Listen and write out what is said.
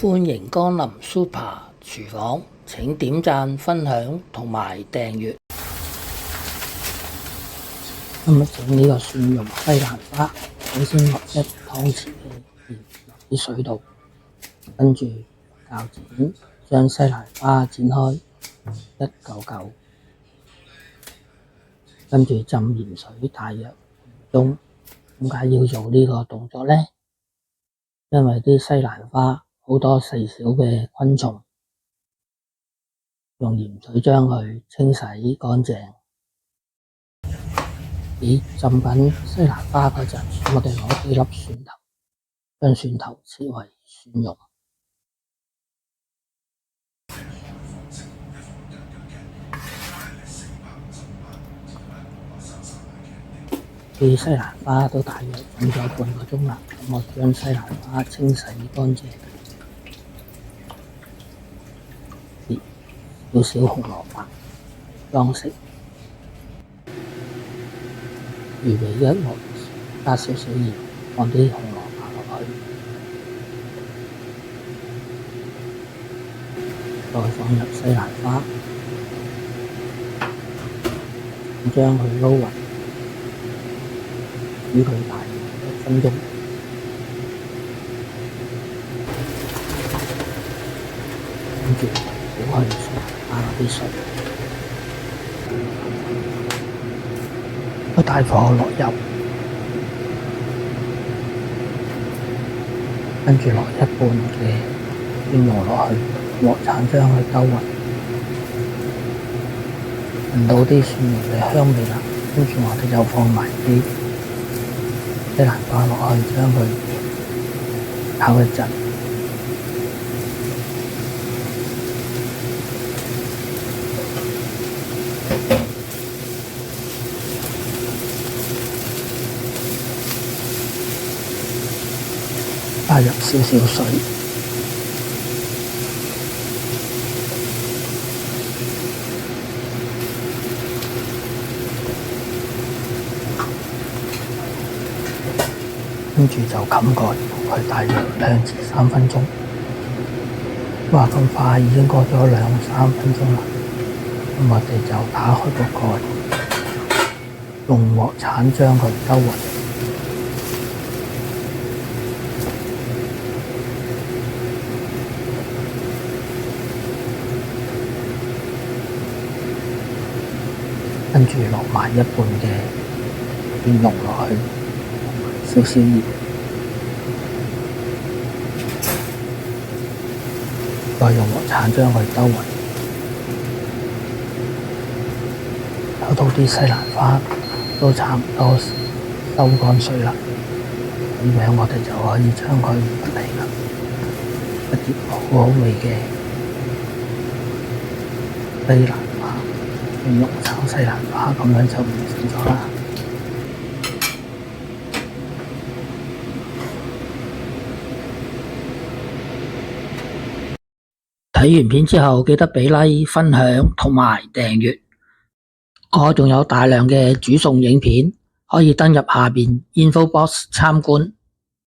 歡迎光臨 Super 廚房，請點讚、分享同埋訂閱。今日整呢個蒜蓉西蘭花，首先落一湯匙嘅鹽落啲水度，跟住鉸剪將西蘭花剪開一嚿嚿，跟住浸鹽水大約5分鐘。點解要做呢個動作呢？因為啲西蘭花好多細小嘅昆蟲，用鹽水將佢清洗乾淨。喺浸緊西蘭花嗰陣，我哋攞幾粒蒜頭，將蒜頭切為蒜蓉。啲西蘭花都大約浸咗半個鐘啦，咁我將西蘭花清洗乾淨，少少紅蘿蔔裝飾，預備一鑊，加少少鹽，放啲紅蘿蔔落去，再放入西蘭花，將佢撈勻，煮佢大約1分鐘，跟住倒去西蘭花嗰啲水，開大火落油，跟住落一半嘅蒜蓉落去，鑊鏟將佢兜勻，聞到啲蒜蓉嘅香味啦，跟住我哋就放埋啲西蘭花落去，將佢炒一陣，加入少少水，跟住就冚蓋佢大約2至3分鐘。哇，咁快已經過咗2、3分鐘啦。咁我哋就打開個蓋，用鑊鏟將佢兜勻。跟住落埋一半嘅蒜蓉落去，少少鹽，再用鑊鏟將佢兜勻，搞到啲西蘭花都差唔多收乾水啦。咁樣我哋就可以將佢出嚟啦，一碟好好味嘅西蘭花。蒜蓉炒西蘭花咁樣就完成咗啦。睇完片之後記得俾 like、分享同埋訂閱。我仲有大量嘅煮餸影片，可以登入下邊 info box 參觀。